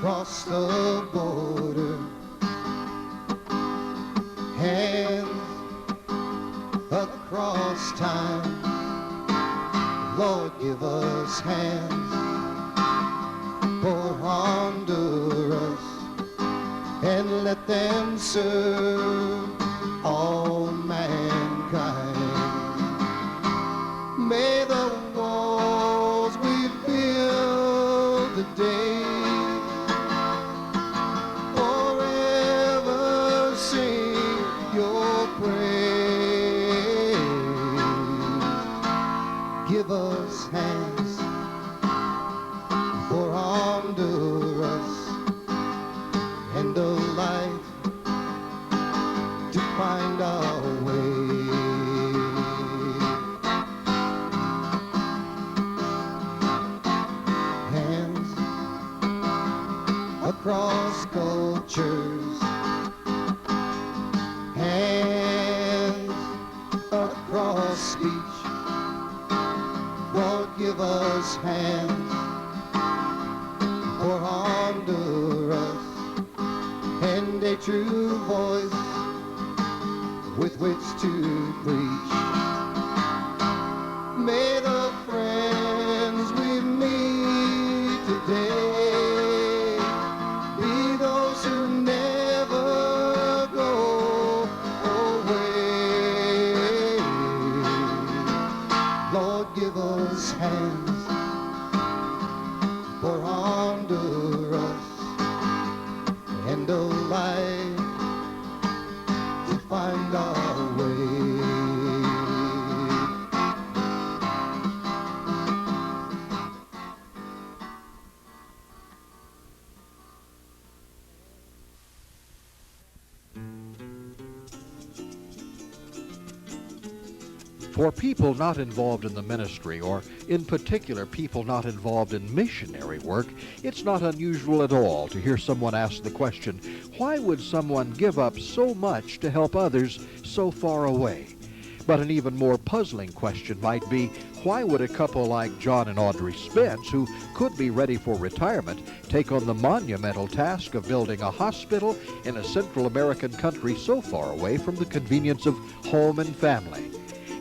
across the border. Hands across time. Lord, give us hands for Honduras, and let them serve all mankind. May the walls we build today forever sing your praise. Give us hands for Honduras, and a light to find our way. Hands across cultures, hands across speech. Lord, give us hands for Honduras, and a true voice with which to preach. May the friends we meet today be those who never go away. Lord, give us hands for Honduras, and a light to find our way. For people not involved in the ministry, or in particular people not involved in missionary work, it's not unusual at all to hear someone ask the question, why would someone give up so much to help others so far away? But an even more puzzling question might be, why would a couple like John and Audrey Spence, who could be ready for retirement, take on the monumental task of building a hospital in a Central American country so far away from the convenience of home and family?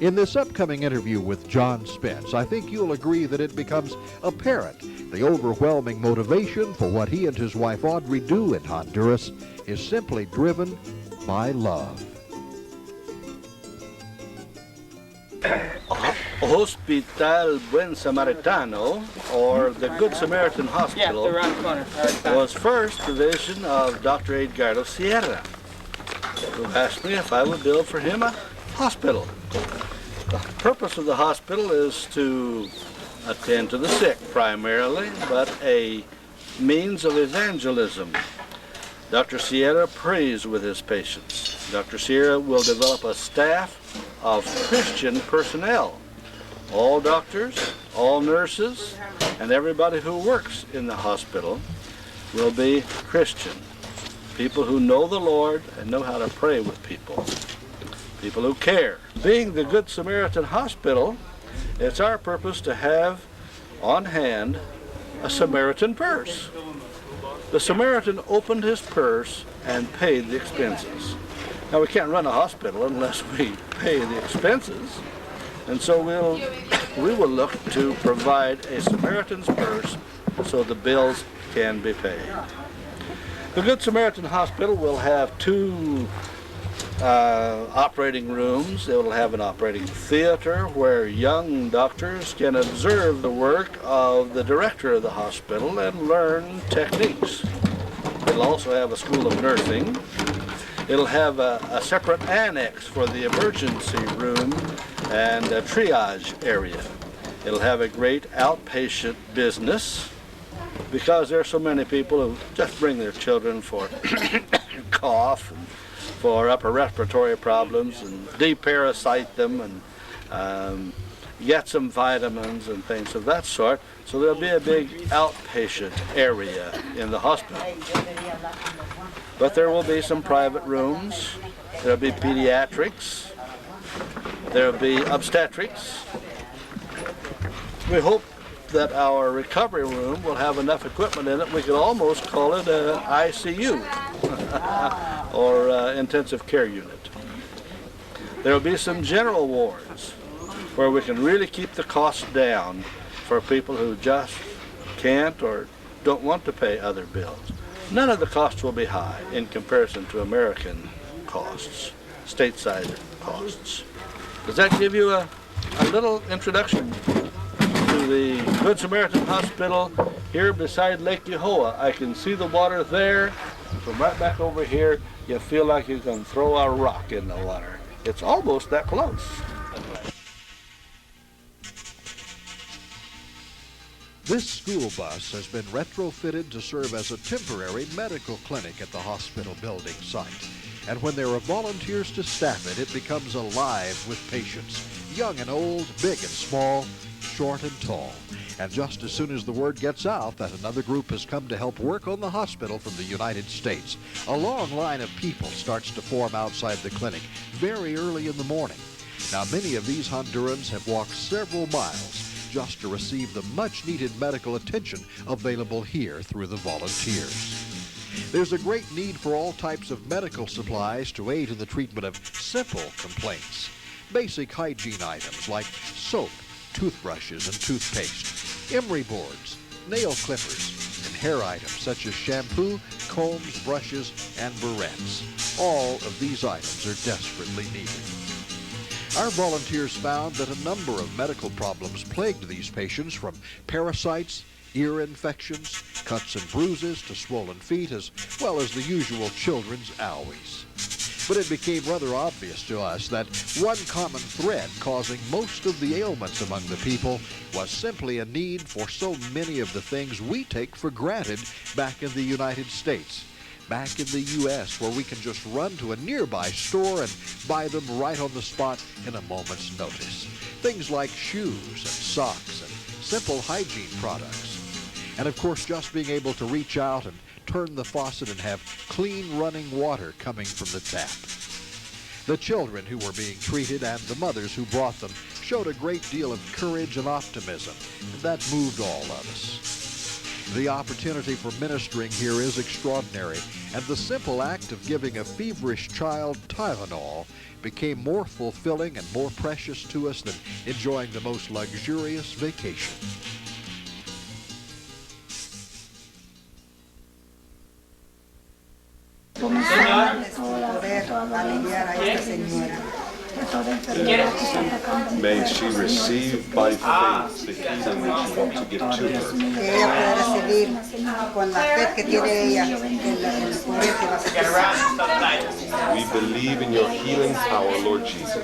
In this upcoming interview with John Spence, I think you'll agree that it becomes apparent the overwhelming motivation for what he and his wife Audrey do in Honduras is simply driven by love. Hospital Buen Samaritano, or the Good Samaritan Hospital, was first the vision of Dr. Edgardo Sierra, who asked me if I would build for him a hospital. The purpose of the hospital is to attend to the sick primarily, but a means of evangelism. Dr. Sierra prays with his patients. Dr. Sierra will develop a staff of Christian personnel. All doctors, all nurses, and everybody who works in the hospital will be Christian. People who know the Lord and know how to pray with people. People who care. Being the Good Samaritan Hospital, it's our purpose to have on hand a Samaritan purse. The Samaritan opened his purse and paid the expenses. Now, we can't run a hospital unless we pay the expenses, and so we will look to provide a Samaritan's purse so the bills can be paid. The Good Samaritan Hospital will have two operating rooms. It will have an operating theater where young doctors can observe the work of the director of the hospital and learn techniques. It'll also have a school of nursing. It'll have a separate annex for the emergency room and a triage area. It'll have a great outpatient business because there are so many people who just bring their children for cough and for upper respiratory problems and deparasite them and get some vitamins and things of that sort. So there'll be a big outpatient area in the hospital. But there will be some private rooms. There'll be pediatrics. There'll be obstetrics. We hope that our recovery room will have enough equipment in it, we could almost call it an ICU or intensive care unit. There will be some general wards where we can really keep the costs down for people who just can't or don't want to pay other bills. None of the costs will be high in comparison to American costs, stateside costs. Does that give you a little introduction to the Good Samaritan Hospital here beside Lake Yehoah? I can see the water there. From right back over here, you feel like you can throw a rock in the water. It's almost that close. This school bus has been retrofitted to serve as a temporary medical clinic at the hospital building site. And when there are volunteers to staff it, it becomes alive with patients, young and old, big and small, short and tall. And just as soon as the word gets out that another group has come to help work on the hospital from the United States, a long line of people starts to form outside the clinic very early in the morning. Now, many of these Hondurans have walked several miles just to receive the much-needed medical attention available here through the volunteers. There's a great need for all types of medical supplies to aid in the treatment of simple complaints. Basic hygiene items like soap, toothbrushes and toothpaste, emery boards, nail clippers, and hair items such as shampoo, combs, brushes, and barrettes. All of these items are desperately needed. Our volunteers found that a number of medical problems plagued these patients, from parasites, ear infections, cuts and bruises, to swollen feet, as well as the usual children's owies. But it became rather obvious to us that one common thread causing most of the ailments among the people was simply a need for so many of the things we take for granted back in the United States. Back in the U.S., where we can just run to a nearby store and buy them right on the spot in a moment's notice. Things like shoes and socks and simple hygiene products. And of course, just being able to reach out and turn the faucet and have clean running water coming from the tap. The children who were being treated and the mothers who brought them showed a great deal of courage and optimism, and that moved all of us. The opportunity for ministering here is extraordinary, and the simple act of giving a feverish child Tylenol became more fulfilling and more precious to us than enjoying the most luxurious vacation. May she receive by faith the healing that you want to give to her. We believe in your healing power, Lord Jesus.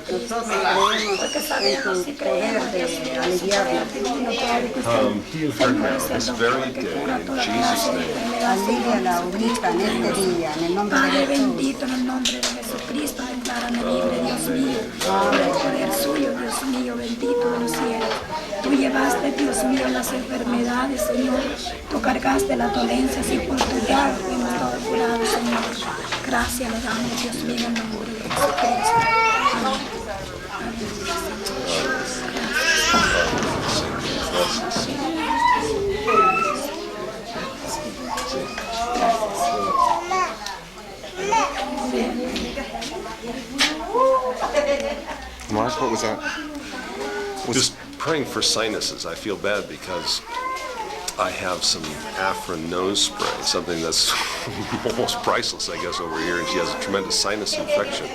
Heal her now, this very day, in Jesus' name. Padre bendito, en el nombre de Jesucristo, declárame libre, Dios mío, por el poder suyo, Dios mío, bendito de los cielos. Tú llevaste, Dios mío, las enfermedades, Señor. Tú cargaste las dolencias y por tu llaga fuimos todos curados, Señor. Gracias le damos, Dios mío, en el nombre de Jesucristo. Mars, what was that? Just praying for sinuses. I feel bad because I have some Afrin nose spray, something that's almost priceless, I guess, over here, and she has a tremendous sinus infection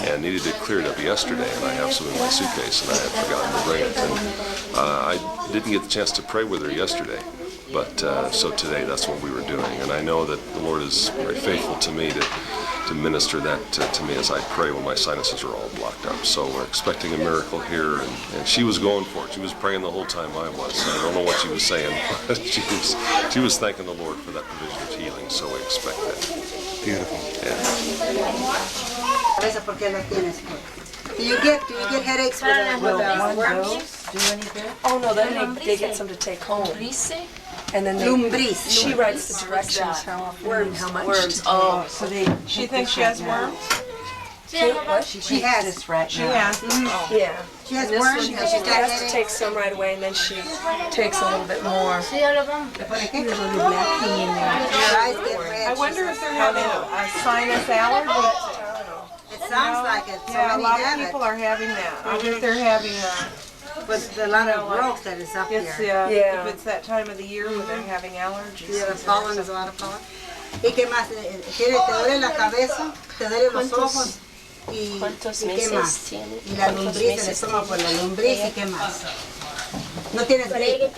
and needed it cleared up yesterday, and I have some in my suitcase, and I had forgotten to bring it. And I didn't get the chance to pray with her yesterday, but so today that's what we were doing, and I know that the Lord is very faithful to me to minister that to me as I pray when my sinuses are all blocked up. So we're expecting a miracle here, and she was going for it. She was praying the whole time I was. I don't know what she was saying, but she was thanking the Lord for that provision of healing, so we expect that. Beautiful. Yeah. Do you get headaches with worms? Do any good? Oh no, then they get some to take home. And then she writes the directions how often and how much. Worms. Oh, so she thinks she has worms? She has this right She now. has. Yeah. She has And this worms one, and she she's got has to headaches. take some right away, and then she takes a little bit more. Your eyes get red. I wonder if they're having a sinus allergy. It sounds like it. So Yeah, a many lot of have people it. are having that. I wonder if they're having With a lot of growth that is up it's here. if it's that time of the year when they're having allergies. Yeah, the pollen is a lot of pollen. ¿Y qué más? Te duele la cabeza, te duele los ojos y qué más. Y la lombriz, el estómago por la lombriz y qué más. No tienes gripe.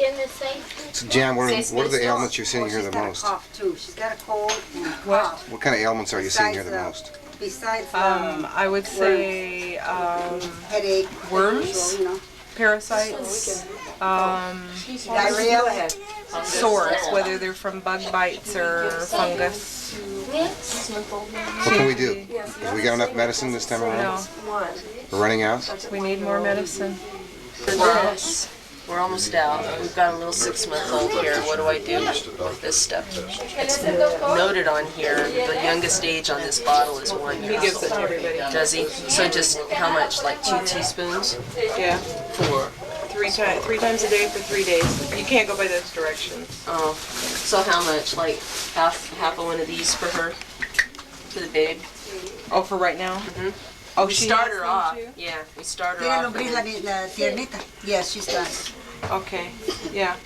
So Jan, what are the ailments you're seeing here the most? She's got a cough too. She's got a cold and a cough. What kind of ailments are you seeing here the most? Besides I would say headache, worms, you know, parasites, diarrhea. sores, whether they're from bug bites or fungus. What can we do? Have we got enough medicine this time around? No, We're running out? we need more medicine. This. We're almost out. We've got a little 6-month-old here. What do I do with this stuff? It's noted on here. The youngest age on this bottle is 1 year. He gives it to everybody. Does he? So just how much? Like 2 teaspoons? Yeah, 4. three times a day for 3 days. You can't go by those directions. Oh, so how much? Like half of one of these for her? For the babe? Oh, for right now? Mm-hmm. Oh, We she start has her them off. too? Yeah, we start her ¿Tiene off. lombriz la tiernita? Yes, she's got it. Okay, yeah.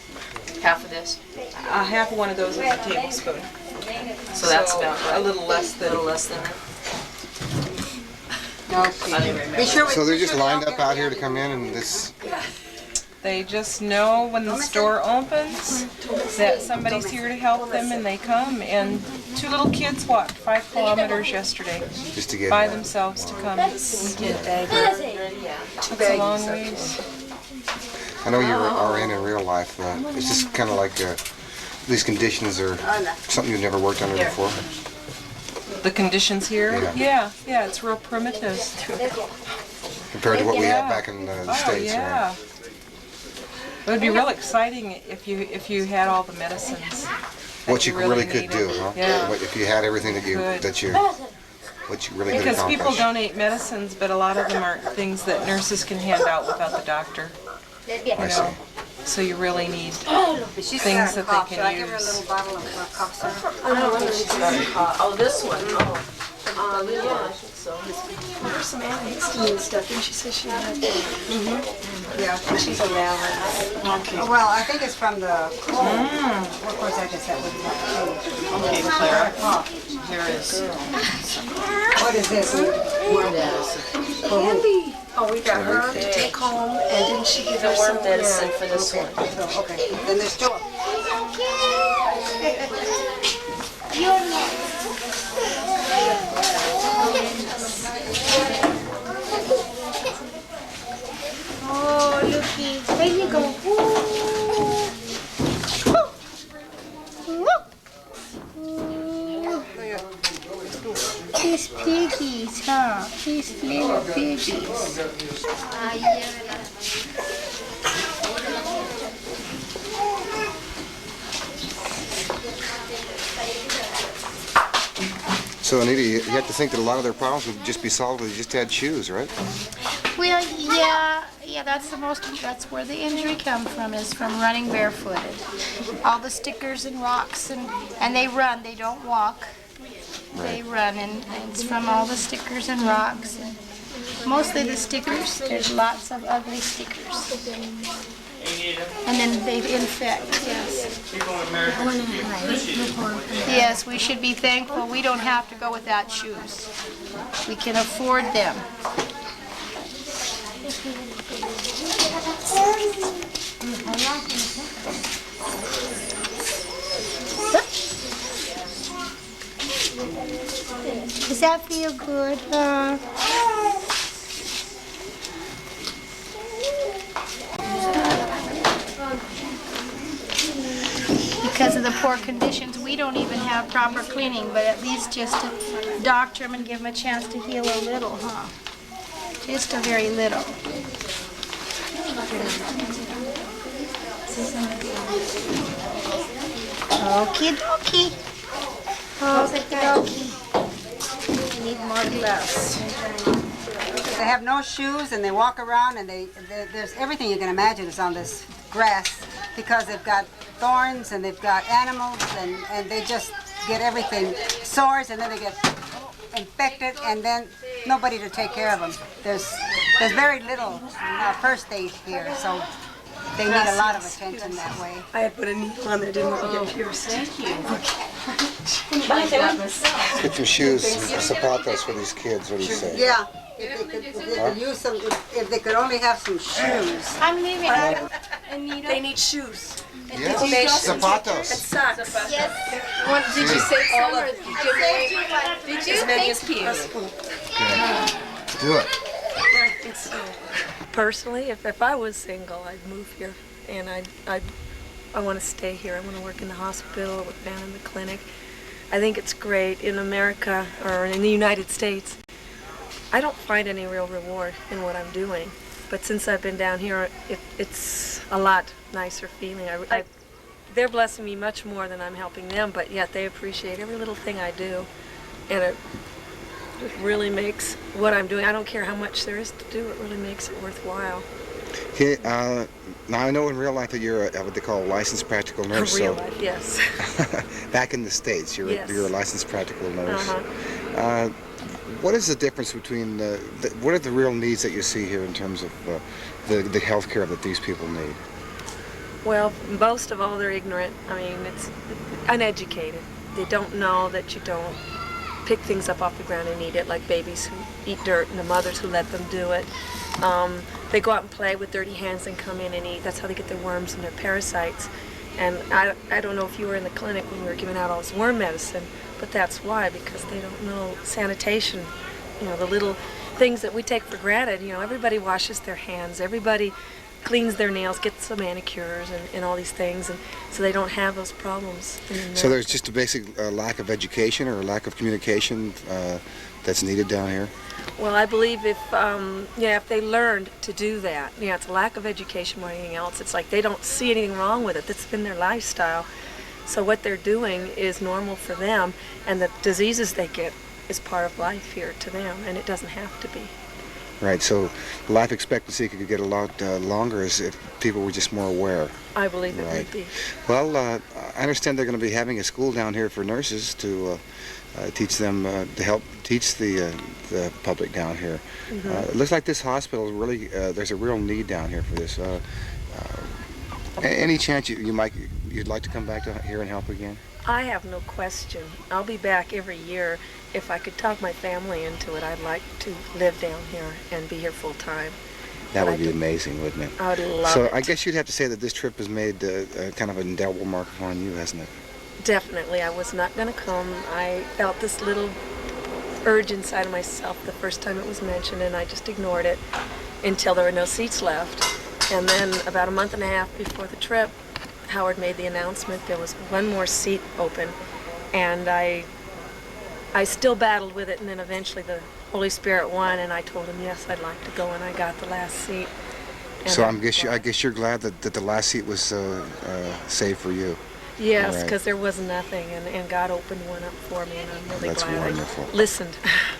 Half of this. Half of one of those is a tablespoon. So that's about right. a little less A than. little less than. Be sure So they're just lined up out here to come in and this... They just know when the store opens that somebody's here to help them, and they come. And 2 little kids walked 5 kilometers yesterday Just to get... by themselves to come. It's a long ways. I know you are in real life. It's just kind of like these conditions are something you've never worked under before. The conditions here? Yeah. Yeah, it's real primitive. Compared to what we have back in the Oh, States. yeah. It would be real exciting if you had all the medicines. What you really could needed. do, huh? Yeah. If you had everything what you really could Because accomplish. people donate medicines, but a lot of them aren't things that nurses can hand out without the doctor. I see. So you really need She's things got a that cough, they so can I give her a use. little bottle of cough syrup. I don't think she's got a cough. Oh, this one. Oh. Yeah, I think so. There's some antihistamine stuff, and she says she had that. Yeah. She's allergic. Well, I think it's from the cold. Of course, I guess that would be Okay, Clara. Here is. What is this? Oh, we got her to take home, and didn't she give the worm medicine for this one? Okay. Then there's 2. Oh, looky. There you go. These piggies, huh? These little piggies. So Anita, you have to think that a lot of their problems would just be solved if they just had shoes, right? Well, yeah, that's where the injury comes from, is from running barefooted. All the stickers and rocks, and they run, they don't walk. They run, and it's from all the stickers and rocks. And mostly the stickers. There's lots of ugly stickers. And then they infect, yes. Yes, we should be thankful we don't have to go without shoes. We can afford them. Does that feel good? Because of the poor conditions, we don't even have proper cleaning, but at least just to doctor them and give them a chance to heal a little, huh? Just a very little. Okie dokie. Okie dokie. Need more less. They have no shoes and they walk around and there's everything you can imagine is on this grass because they've got thorns and they've got animals and they just get everything, sores, and then they get infected and then nobody to take care of them. There's very little first aid here, so they need a lot of attention that way. I had put a needle on there, didn't want to get pierced. Thank you. Let's get some shoes, some zapatos for these kids. What do you say? Yeah, if they could use some, if they could only have some shoes. I'm leaving. They need shoes. Yes, zapatos. And socks. Yes. Did you save some or did you As many as Thank possible. Do it. Personally, if I was single, I'd move here, and I want to stay here. I want to work in the hospital, work down in the clinic. I think it's great in America or in the United States. I don't find any real reward in what I'm doing, but since I've been down here, it's a lot nicer feeling. They're blessing me much more than I'm helping them, but yet they appreciate every little thing I do, and it really makes what I'm doing, I don't care how much there is to do, it really makes it worthwhile. Okay, now I know in real life that you're what they call a licensed practical nurse. Real life, yes. Back in the States, you're a licensed practical nurse. Uh-huh. What is the difference between what are the real needs that you see here in terms of the health care that these people need? Well, most of all, they're ignorant. I mean, it's uneducated. They don't know that you don't pick things up off the ground and eat it, like babies who eat dirt and the mothers who let them do it. They go out and play with dirty hands and come in and eat. That's how they get their worms and their parasites. And I don't know if you were in the clinic when we were giving out all this worm medicine, but that's why, because they don't know sanitation. You know, the little things that we take for granted. You know, everybody washes their hands, everybody cleans their nails, gets some manicures and all these things, and so they don't have those problems. So there's just a basic lack of education or a lack of communication that's needed down here? Well, I believe if they learned to do that, it's a lack of education more than anything else. It's like they don't see anything wrong with it. That's been their lifestyle. So what they're doing is normal for them, and the diseases they get is part of life here to them, and it doesn't have to be. Right, so life expectancy could get a lot longer if people were just more aware. I believe it would be. Well, I understand they're going to be having a school down here for nurses to teach them, to help teach the public down here. Mm-hmm. It looks like this hospital really, there's a real need down here for this. Any chance you'd like to come back to here and help again? I have no question. I'll be back every year. If I could talk my family into it, I'd like to live down here and be here full time. That would be amazing, wouldn't it? I would love it. So I guess you'd have to say that this trip has made kind of an indelible mark upon you, hasn't it? Definitely. I was not going to come. I felt this little urge inside of myself the first time it was mentioned, and I just ignored it until there were no seats left. And then about a month and a half before the trip, Howard made the announcement there was one more seat open, and I still battled with it, and then eventually the Holy Spirit won, and I told him yes, I'd like to go, and I got the last seat. And so I guess you're glad that the last seat was saved for you. Yes, because there was nothing, and God opened one up for me, and I'm really glad wonderful. I listened.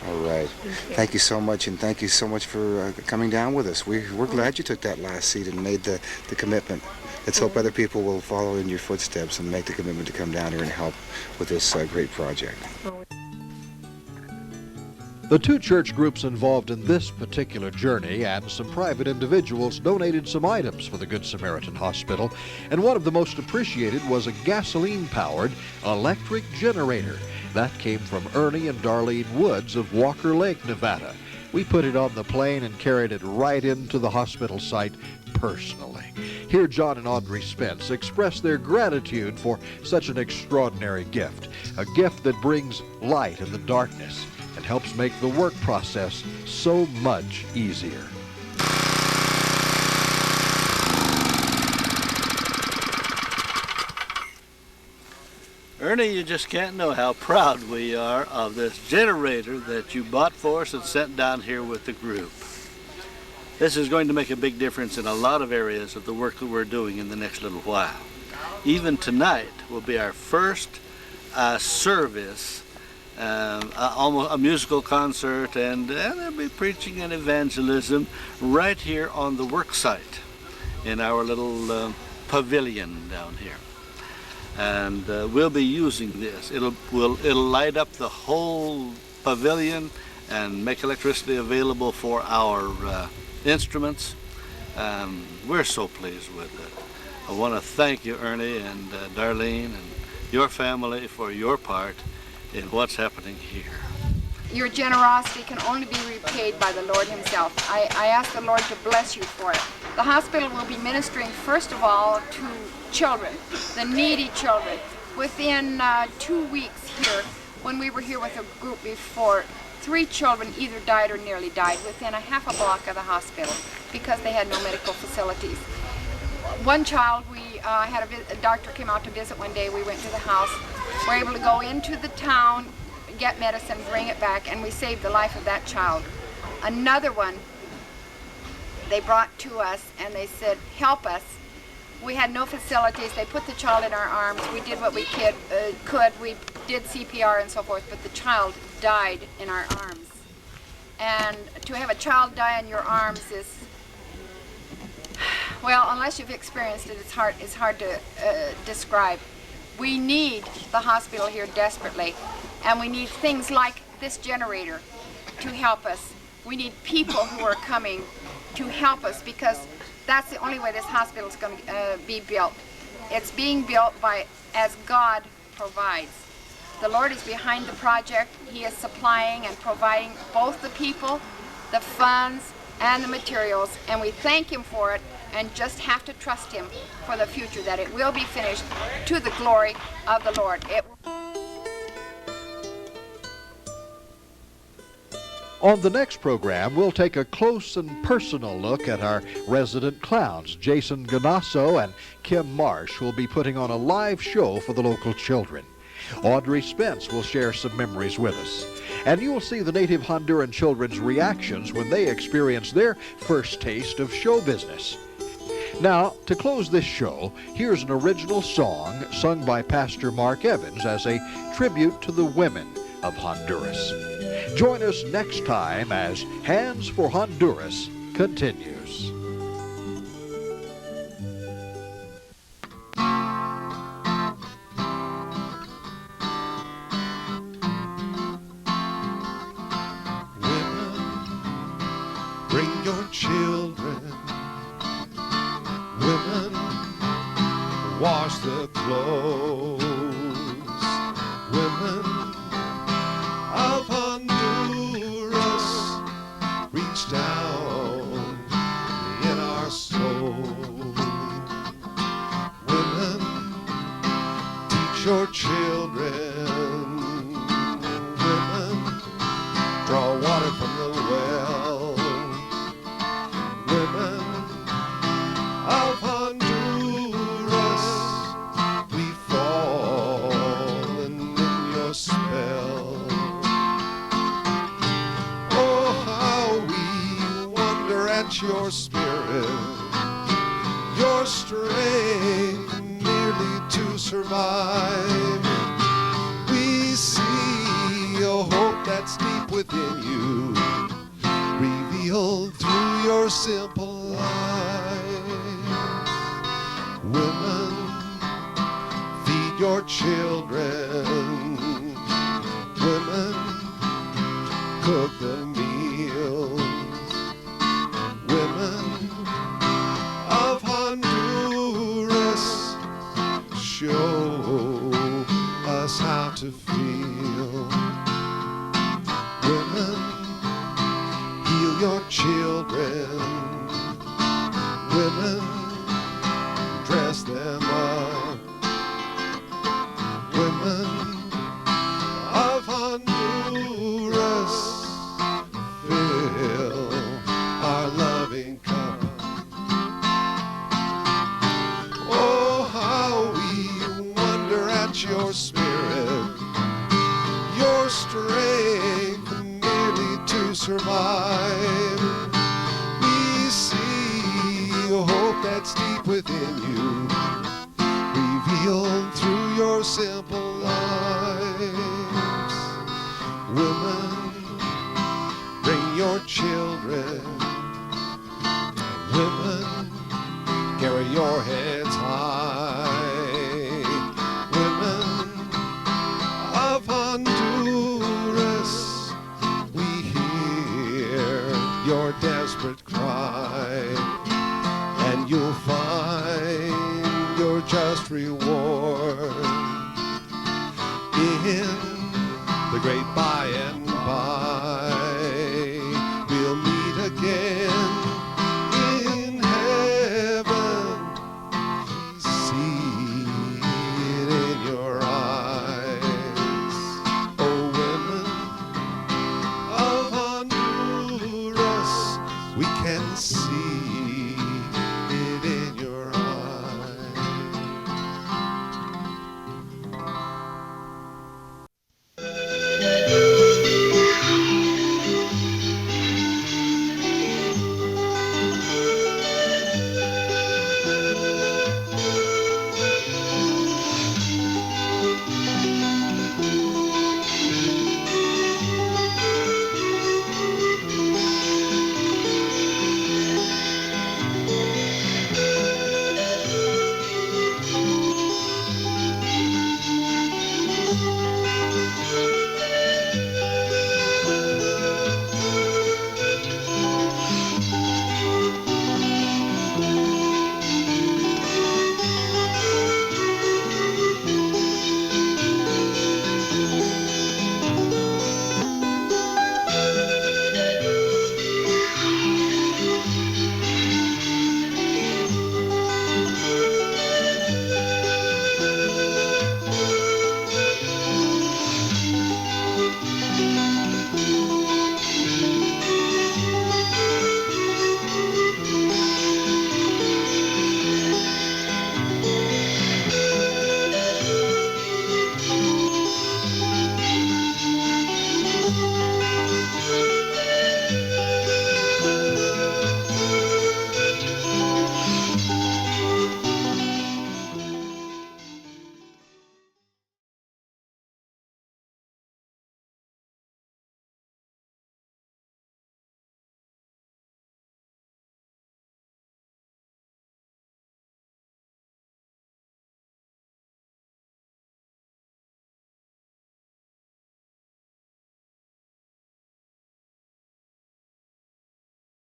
All right. Thank you so much, and thank you so much for coming down with us. We're glad you took that last seat and made the commitment. Let's hope other people will follow in your footsteps and make the commitment to come down here and help with this great project. The two church groups involved in this particular journey and some private individuals donated some items for the Good Samaritan Hospital, and one of the most appreciated was a gasoline-powered electric generator. That came from Ernie and Darlene Woods of Walker Lake, Nevada. We put it on the plane and carried it right into the hospital site personally. Here, John and Audrey Spence express their gratitude for such an extraordinary gift, a gift that brings light in the darkness and helps make the work process so much easier. Ernie, you just can't know how proud we are of this generator that you bought for us and sent down here with the group. This is going to make a big difference in a lot of areas of the work that we're doing in the next little while. Even tonight will be our first service almost a musical concert, and they'll be preaching and evangelism right here on the work site in our little pavilion down here. And we'll be using this. It'll light up the whole pavilion and make electricity available for our instruments. We're so pleased with it. I want to thank you, Ernie and Darlene and your family for your part in what's happening here. Your generosity can only be repaid by the Lord himself. I ask the Lord to bless you for it. The hospital will be ministering first of all to children, the needy children. Within 2 weeks here, when we were here with a group before, 3 children either died or nearly died within a half a block of the hospital because they had no medical facilities. One child, a doctor came out to visit one day. We went to the house. We're able to go into the town, get medicine, bring it back, and we saved the life of that child. Another one they brought to us and they said, help us. We had no facilities. They put the child in our arms. We did what we could. We did CPR and so forth, but the child died in our arms. And to have a child die in your arms is, well, unless you've experienced it, it's hard to describe. We need the hospital here desperately, and we need things like this generator to help us. We need people who are coming to help us, because that's the only way this hospital is going to be built. It's being built as God provides. The Lord is behind the project. He is supplying and providing both the people, the funds, and the materials, and we thank him for it and just have to trust him for the future, that it will be finished to the glory of the Lord. On the next program, we'll take a close and personal look at our resident clowns. Jason Ganasso and Kim Marsh will be putting on a live show for the local children. Audrey Spence will share some memories with us. And you'll see the native Honduran children's reactions when they experience their first taste of show business. Now, to close this show, here's an original song sung by Pastor Mark Evans as a tribute to the women of Honduras. Join us next time as Hands for Honduras continues. Bring your children. Women, wash the clothes. Women of Honduras, reach down in our soul. Women, teach your children. Women, draw water from the well. Women of Honduras, we've fallen in your spell. Oh, how we wonder at your spirit, your strength merely to survive. We see a hope that's deep within you, revealed through your simple life. Women, feed your children. Women, cook the meals. Women of Honduras, show us how to feel. Women, heal your children. Women, dress them up. Women of Honduras, fill our loving cup. Oh, how we wonder at your spirit, your strength merely to survive. We see a hope that's deep within you, revealed through your simple lives. children. Women, carry your heads high. Women of Honduras, we hear your desperate cry, and you'll find your just reward in the great by and by.